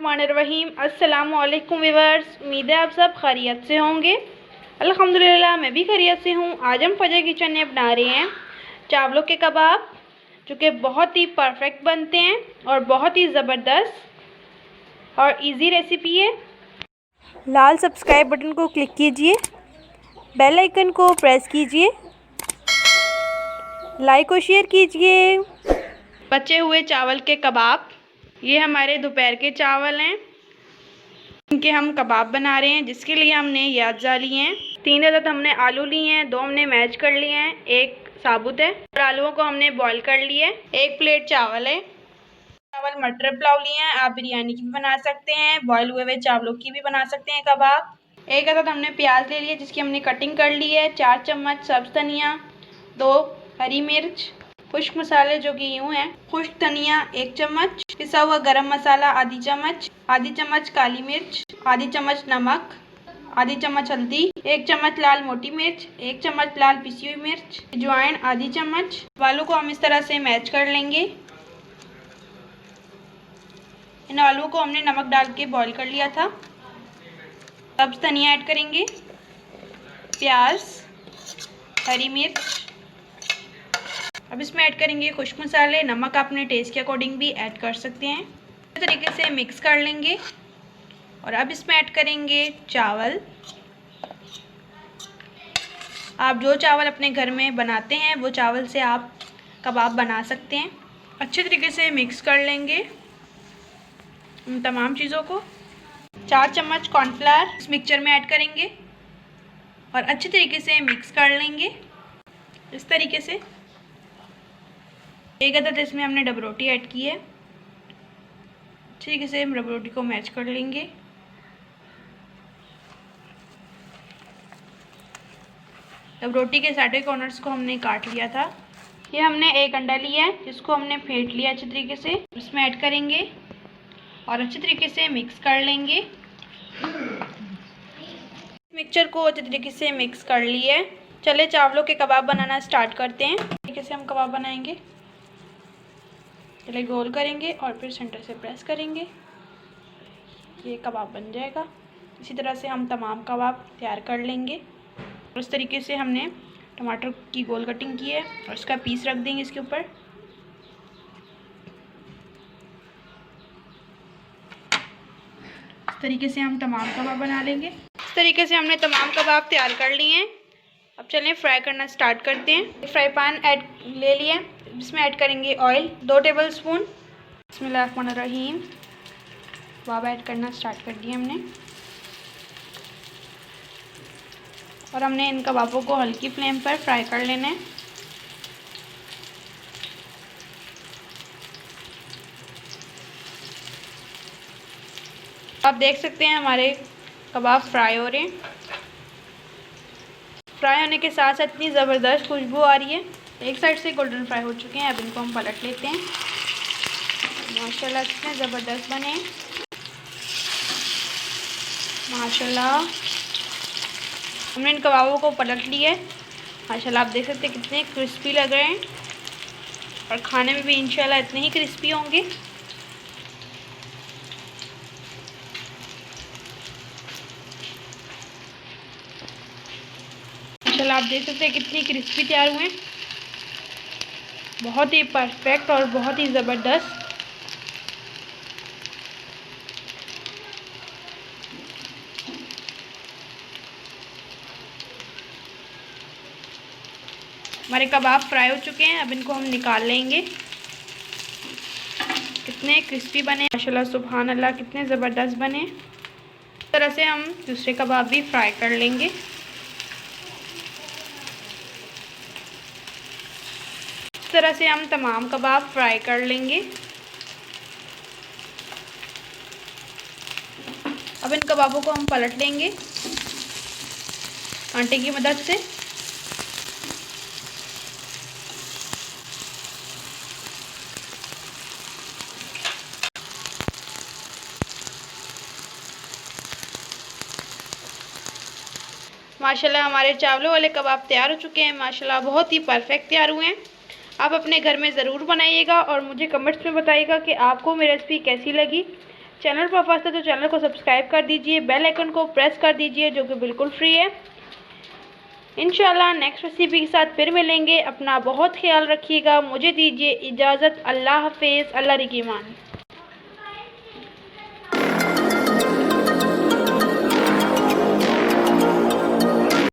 बिस्मिल्लाहिर्रहमानिर्रहीम। अस्सलामु अलैकुम व्यूअर्स, उम्मीद है आप सब खैरियत से होंगे। अल्हम्दुलिल्लाह मैं भी खैरियत से हूँ। आज हम फजर किचन में बना रहे हैं चावलों के कबाब, जो कि बहुत ही परफेक्ट बनते हैं और बहुत ही ज़बरदस्त और इजी रेसिपी है। लाल सब्सक्राइब बटन को क्लिक कीजिए, बेल आइकन को प्रेस कीजिए, लाइक और शेयर कीजिए। बचे हुए चावल के कबाब, ये हमारे दोपहर के चावल हैं, इनके हम कबाब बना रहे हैं, जिसके लिए हमने ये अज्जा लिए हैं। 3 अदद हमने आलू लिए हैं, 2 हमने मैश कर लिए हैं, 1 साबुत है और आलूओं को हमने बॉईल कर लिया है। 1 प्लेट चावल है। चावल मटर पुलाव लिए हैं, आप बिरयानी की भी बना सकते हैं, बॉईल हुए चावलों की भी बना सकते हैं कबाब। 1 अदद हमने प्याज ले लिया, जिसकी हमने कटिंग कर ली है। 4 चम्मच सब्ज़ धनिया, 2 हरी मिर्च, खुश्क मसाले जो कि यूँ हैं, खुश्क धनिया 1 चम्मच, पिसा हुआ गरम मसाला आधी चम्मच काली मिर्च, आधी चम्मच नमक, आधी चम्मच हल्दी, 1 चम्मच लाल मोटी मिर्च, 1 चम्मच लाल पिसी हुई मिर्च, अजवाइन आधी चम्मच। आलू को हम इस तरह से मैच कर लेंगे। इन आलूओं को हमने नमक डाल के बॉईल कर लिया था। सब्ज़ धनिया ऐड करेंगे, प्याज, हरी मिर्च, अब इसमें ऐड करेंगे खुश्क मसाले। नमक अपने टेस्ट के अकॉर्डिंग भी ऐड कर सकते हैं। इस तरीके से मिक्स कर लेंगे और अब इसमें ऐड करेंगे चावल। आप जो चावल अपने घर में बनाते हैं वो चावल से आप कबाब बना सकते हैं। अच्छे तरीके से मिक्स कर लेंगे इन तमाम चीज़ों को। 4 चम्मच कॉर्नफ्लावर इस मिक्सचर में ऐड करेंगे और अच्छे तरीके से मिक्स कर लेंगे इस तरीके से। 1 अदद इसमें हमने डब रोटी ऐड की है। अच्छे तरीके से हम डब रोटी को मैच कर लेंगे। डब रोटी के सारे कॉर्नर्स को हमने काट लिया था। ये हमने 1 अंडा लिया है, जिसको हमने फेंट लिया अच्छे तरीके से। इसमें ऐड करेंगे और अच्छे तरीके से मिक्स कर लेंगे। मिक्सचर को अच्छे तरीके से मिक्स कर लिए। चले चावलों के कबाब बनाना स्टार्ट करते हैं। तरीके से हम कबाब बनाएंगे। पहले गोल करेंगे और फिर सेंटर से प्रेस करेंगे, ये कबाब बन जाएगा। इसी तरह से हम तमाम कबाब तैयार कर लेंगे। इस तरीके से हमने टमाटर की गोल कटिंग की है और इसका पीस रख देंगे इसके ऊपर। इस तरीके से हम तमाम कबाब बना लेंगे। इस तरीके से हमने तमाम कबाब तैयार कर लिए हैं। अब चलें फ्राई करना स्टार्ट करते हैं। फ्राई पैन ले लिया, इसमें ऐड करेंगे ऑयल 2 टेबलस्पून। बिस्मिल्लाहिर्रहमानिर्रहीम। कबाब ऐड करना स्टार्ट कर दिया हमने और हमने इन कबाबों को हल्की फ्लेम पर फ्राई कर लेना है। आप देख सकते हैं हमारे कबाब फ्राई हो रहे हैं। फ्राई होने के साथ साथ इतनी ज़बरदस्त खुशबू आ रही है। एक साइड से गोल्डन फ्राई हो चुके हैं, अब इनको हम पलट लेते हैं। माशाल्लाह कितने ज़बरदस्त बने माशाल्लाह। हमने इन कबाबों को पलट लिया है। माशाल्लाह आप देख सकते हैं कितने क्रिस्पी लग रहे हैं और खाने में भी इंशाल्लाह इतने ही क्रिस्पी होंगे। माशाल्लाह आप देख सकते हैं कितनी क्रिस्पी तैयार हुए हैं, बहुत ही परफेक्ट और बहुत ही ज़बरदस्त। हमारे कबाब फ्राई हो चुके हैं, अब इनको हम निकाल लेंगे। कितने क्रिस्पी बने माशाल्लाह, सुभान अल्लाह, कितने ज़बरदस्त बने। इस तरह से हम दूसरे कबाब भी फ्राई कर लेंगे। इस तरह से हम तमाम कबाब फ्राई कर लेंगे। अब इन कबाबों को हम पलट लेंगे आटे की मदद से। माशाल्लाह हमारे चावलों वाले कबाब तैयार हो चुके हैं। माशाल्लाह बहुत ही परफेक्ट तैयार हुए हैं। आप अपने घर में ज़रूर बनाइएगा और मुझे कमेंट्स में बताइएगा कि आपको मेरी रेसिपी कैसी लगी। चैनल पर फर्स्ट है तो चैनल को सब्सक्राइब कर दीजिए, बेल आइकन को प्रेस कर दीजिए जो कि बिल्कुल फ्री है। इंशाल्लाह नेक्स्ट रेसिपी के साथ फिर मिलेंगे। अपना बहुत ख्याल रखिएगा। मुझे दीजिए इजाज़त। अल्लाह हाफिज़। अल्लाह रिकीमान।